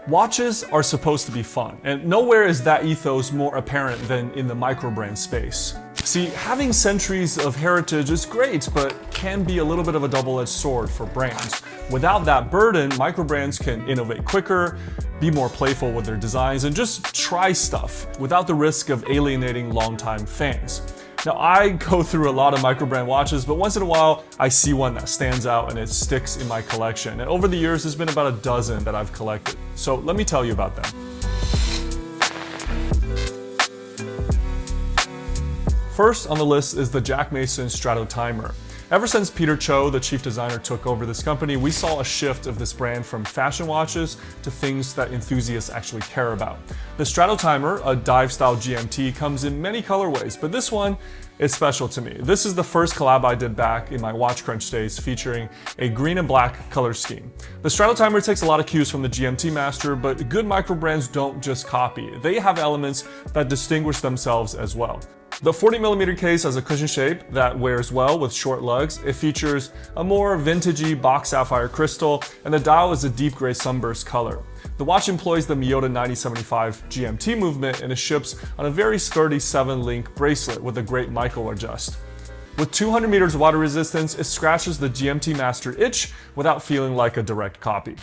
Watches are supposed to be fun, and nowhere is that ethos more apparent than in the microbrand space. See, having centuries of heritage is great, but can be a little bit of a double-edged sword for brands. Without that burden, microbrands can innovate quicker, be more playful with their designs, and just try stuff without the risk of alienating longtime fans. Now, I go through a lot of microbrand watches, but once in a while, I see one that stands out and it sticks in my collection. And over the years, there's been about a dozen that I've collected. So let me tell you about them. First on the list is the Jack Mason Strato timer. Ever since Peter Cho, the chief designer, took over this company, we saw a shift of this brand from fashion watches to things that enthusiasts actually care about. The Strato timer, a dive-style GMT, comes in many colorways, but this one is special to me. This is the first collab I did back in my Watch Crunch days, featuring a green and black color scheme. The Strato timer takes a lot of cues from the GMT master, but good microbrands don't just copy. They have elements that distinguish themselves as well. The 40mm case has a cushion shape that wears well with short lugs. It features a more vintagey box sapphire crystal, and the dial is a deep gray sunburst color. The watch employs the Miyota 9075 GMT movement, and it ships on a very sturdy 7-link bracelet with a great micro adjust. With 200 meters of water resistance, it scratches the GMT master itch without feeling like a direct copy.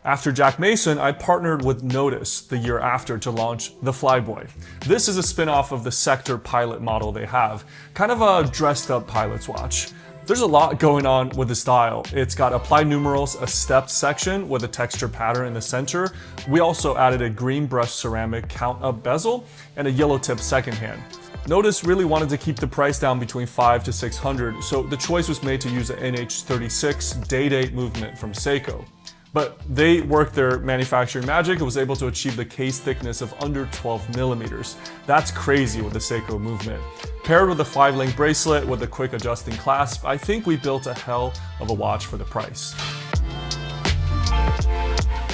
After Jack Mason, I partnered with Notice the year after to launch the Flyboy. This is a spin-off of the Sector Pilot model they have, kind of a dressed-up pilot's watch. There's a lot going on with this dial. It's got applied numerals, a stepped section with a texture pattern in the center. We also added a green brushed ceramic count-up bezel and a yellow tip second hand. Notice really wanted to keep the price down between $500 to $600, so the choice was made to use an NH36 day-date movement from Seiko. But they worked their manufacturing magic and was able to achieve the case thickness of under 12 millimeters. That's crazy with the Seiko movement. Paired with a 5-link bracelet with a quick adjusting clasp, I think we built a hell of a watch for the price.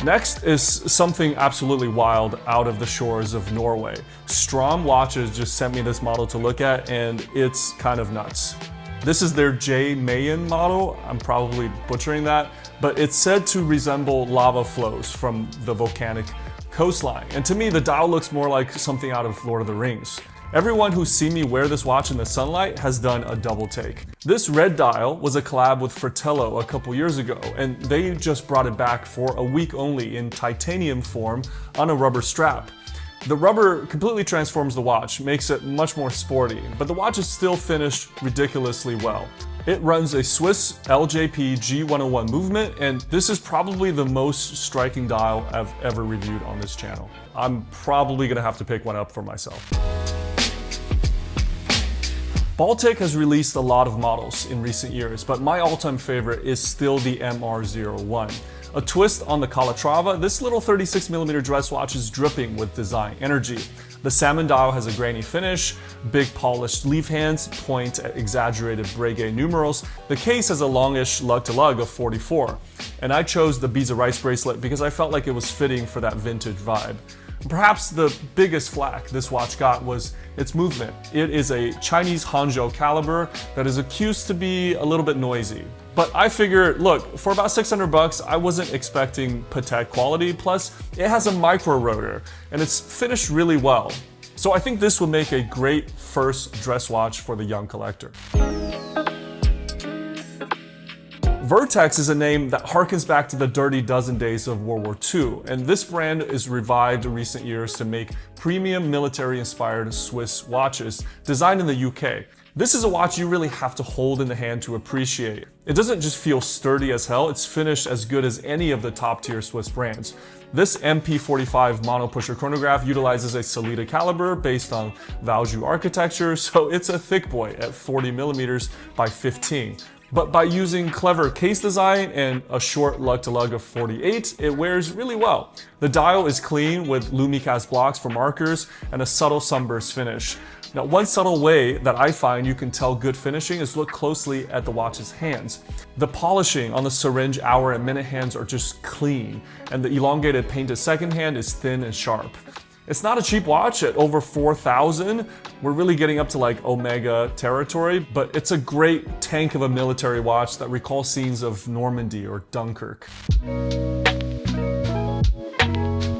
Next is something absolutely wild out of the shores of Norway. Stum Watches just sent me this model to look at, and it's kind of nuts. This is their Stum Mayan model. I'm probably butchering that, but it's said to resemble lava flows from the volcanic coastline. And to me, the dial looks more like something out of Lord of the Rings. Everyone who's seen me wear this watch in the sunlight has done a double take. This red dial was a collab with Fratello a couple years ago, and they just brought it back for a week only in titanium form on a rubber strap. The rubber completely transforms the watch, makes it much more sporty, but the watch is still finished ridiculously well. It runs a Swiss LJP G101 movement, and this is probably the most striking dial I've ever reviewed on this channel. I'm probably gonna have to pick one up for myself. Baltic has released a lot of models in recent years, but my all-time favorite is still the MR01. A twist on the Calatrava, this little 36mm dress watch is dripping with design energy. The salmon dial has a grainy finish, big polished leaf hands point at exaggerated Breguet numerals. The case has a longish lug-to-lug of 44, and I chose the beads of rice bracelet because I felt like it was fitting for that vintage vibe. Perhaps the biggest flack this watch got was its movement. It is a Chinese Hangzhou caliber that is accused to be a little bit noisy. But I figure, look, for about 600 bucks, I wasn't expecting Patek quality, plus it has a micro rotor and it's finished really well. So I think this would make a great first dress watch for the young collector. Vertex is a name that harkens back to the Dirty Dozen days of World War II, and this brand is revived in recent years to make premium military-inspired Swiss watches designed in the UK. This is a watch you really have to hold in the hand to appreciate. It doesn't just feel sturdy as hell, it's finished as good as any of the top-tier Swiss brands. This MP45 mono-pusher chronograph utilizes a Solida caliber based on Valjoux architecture, so it's a thick boy at 40mm by 15. But by using clever case design and a short lug-to-lug of 48, it wears really well. The dial is clean with Lumicast blocks for markers and a subtle sunburst finish. Now, one subtle way that I find you can tell good finishing is look closely at the watch's hands. The polishing on the syringe, hour, and minute hands are just clean, and the elongated painted second hand is thin and sharp. It's not a cheap watch at over 4,000. We're really getting up to like Omega territory, but it's a great tank of a military watch that recalls scenes of Normandy or Dunkirk.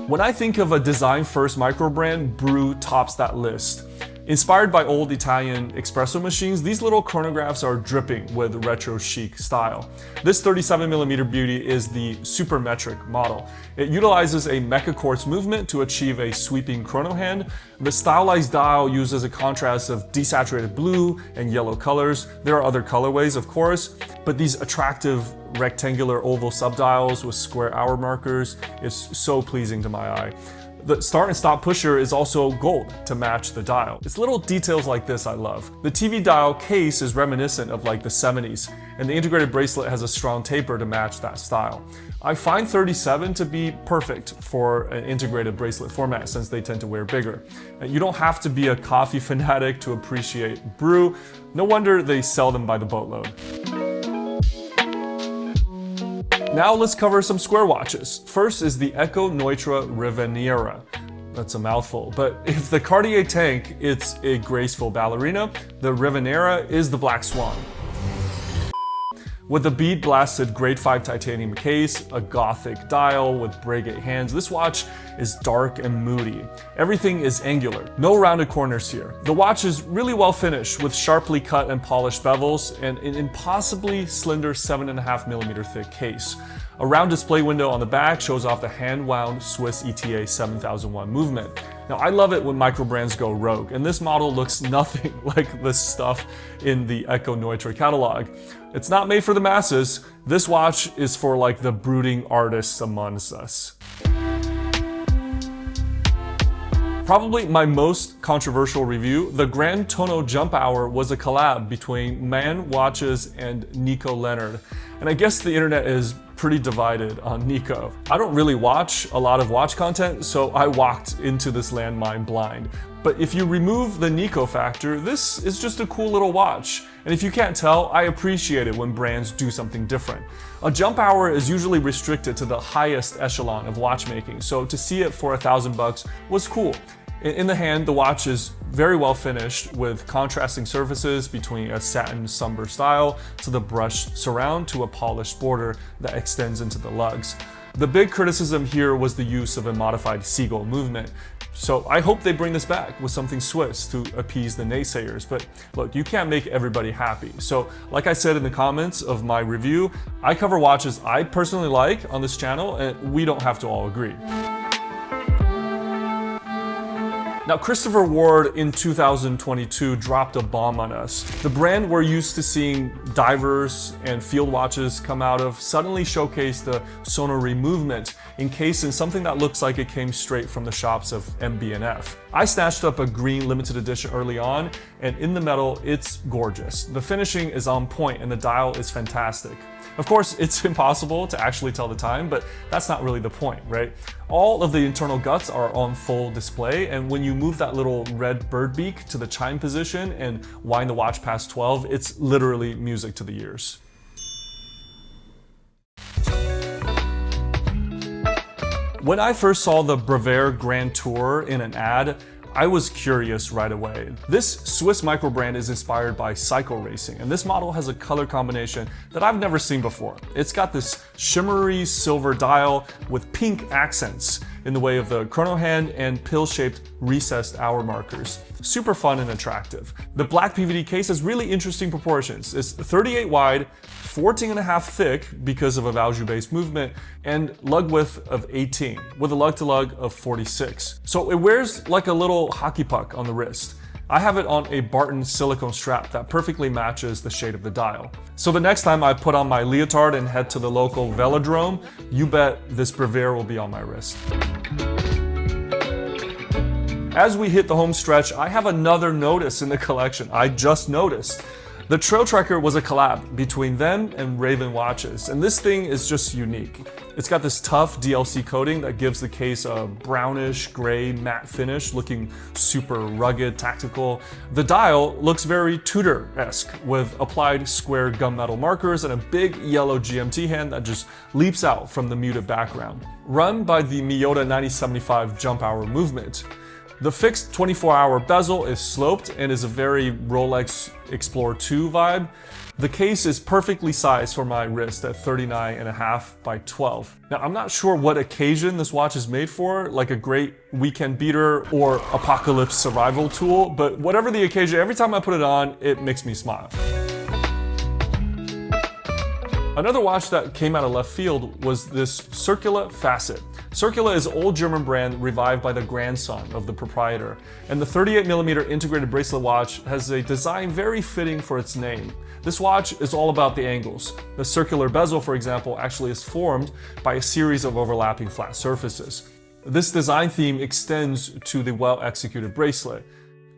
When I think of a design-first microbrand, Brew tops that list. Inspired by old Italian espresso machines, these little chronographs are dripping with retro chic style. This 37mm beauty is the supermetric model. It utilizes a mecha quartz movement to achieve a sweeping chrono hand. The stylized dial uses a contrast of desaturated blue and yellow colors. There are other colorways, of course, but these attractive rectangular oval subdials with square hour markers is so pleasing to my eye. The start and stop pusher is also gold to match the dial. It's little details like this I love. The TV dial case is reminiscent of like the 70s, and the integrated bracelet has a strong taper to match that style. I find 37 to be perfect for an integrated bracelet format since they tend to wear bigger. You don't have to be a coffee fanatic to appreciate Brew. No wonder they sell them by the boatload. Now let's cover some square watches. First is the Eco Neutra Rivenera. That's a mouthful, but if the Cartier tank, it's a graceful ballerina, the Rivenera is the Black Swan. With a bead-blasted grade 5 titanium case, a gothic dial with Breguet hands, this watch is dark and moody. Everything is angular, no rounded corners here. The watch is really well finished with sharply cut and polished bevels and an impossibly slender 7.5mm thick case. A round display window on the back shows off the hand-wound Swiss ETA 7001 movement. Now, I love it when microbrands go rogue, and this model looks nothing like the stuff in the Eco Neutra catalog. It's not made for the masses. This watch is for like the brooding artists amongst us. Probably my most controversial review, the Grand Tono Jump Hour was a collab between Mayan Watches and Nico Leonard. And I guess the internet is pretty divided on Nico. I don't really watch a lot of watch content, so I walked into this landmine blind. But if you remove the Nico factor, this is just a cool little watch. And if you can't tell, I appreciate it when brands do something different. A jump hour is usually restricted to the highest echelon of watchmaking, so to see it for $1,000 was cool. In the hand, the watch is very well finished with contrasting surfaces between a satin somber style to the brushed surround to a polished border that extends into the lugs. The big criticism here was the use of a modified seagull movement. So I hope they bring this back with something Swiss to appease the naysayers. But look, you can't make everybody happy. So like I said in the comments of my review, I cover watches I personally like on this channel, and we don't have to all agree. Now, Christopher Ward in 2022 dropped a bomb on us. The brand we're used to seeing divers and field watches come out of suddenly showcased the Sonnery movement encased in something that looks like it came straight from the shops of MB&F. I snatched up a green limited edition early on, and in the metal, it's gorgeous. The finishing is on point and the dial is fantastic. Of course, it's impossible to actually tell the time, but that's not really the point, right? All of the internal guts are on full display, and when you move that little red bird beak to the chime position and wind the watch past 12, it's literally music to the ears. When I first saw the Brever Grand Tour in an ad, I was curious right away. This Swiss microbrand is inspired by cycle racing, and this model has a color combination that I've never seen before. It's got this shimmery silver dial with pink accents in the way of the chrono hand and pill-shaped recessed hour markers. Super fun and attractive. The black PVD case has really interesting proportions. It's 38 wide, 14.5 thick because of a Valjoux-based movement, and lug width of 18, with a lug-to-lug of 46. So it wears like a little hockey puck on the wrist. I have it on a Barton silicone strap that perfectly matches the shade of the dial. So the next time I put on my leotard and head to the local velodrome, you bet this Brever will be on my wrist. As we hit the home stretch, I have another notice in the collection. I just noticed. The Trail Trekker was a collab between them and Raven watches, and this thing is just unique. It's got this tough DLC coating that gives the case a brownish gray matte finish, looking super rugged, tactical. The dial looks very Tudor-esque, with applied square gunmetal markers and a big yellow GMT hand that just leaps out from the muted background. Run by the Miyota 9075 jump hour movement. The fixed 24-hour bezel is sloped and is a very Rolex Explorer 2 vibe. The case is perfectly sized for my wrist at 39.5 by 12. Now, I'm not sure what occasion this watch is made for, like a great weekend beater or apocalypse survival tool, but whatever the occasion, every time I put it on, it makes me smile. Another watch that came out of left field was this Circula Facet. Circula is an old German brand revived by the grandson of the proprietor, and the 38mm integrated bracelet watch has a design very fitting for its name. This watch is all about the angles. The circular bezel, for example, actually is formed by a series of overlapping flat surfaces. This design theme extends to the well-executed bracelet.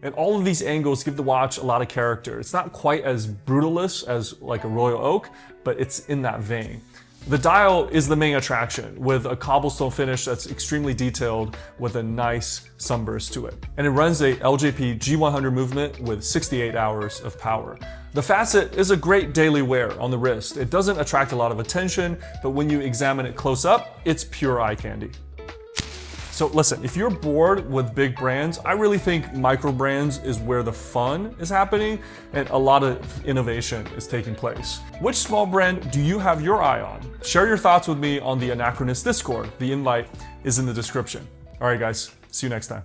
And all of these angles give the watch a lot of character. It's not quite as brutalist as like a Royal Oak, but it's in that vein. The dial is the main attraction, with a cobblestone finish that's extremely detailed with a nice sunburst to it. And it runs a LJP G100 movement with 68 hours of power. The Facet is a great daily wear on the wrist. It doesn't attract a lot of attention, but when you examine it close up, it's pure eye candy. So listen, if you're bored with big brands, I really think Microbrands is where the fun is happening and a lot of innovation is taking place. Which small brand do you have your eye on? Share your thoughts with me on the Anachronist Discord. The invite is in the description. All right, guys, see you next time.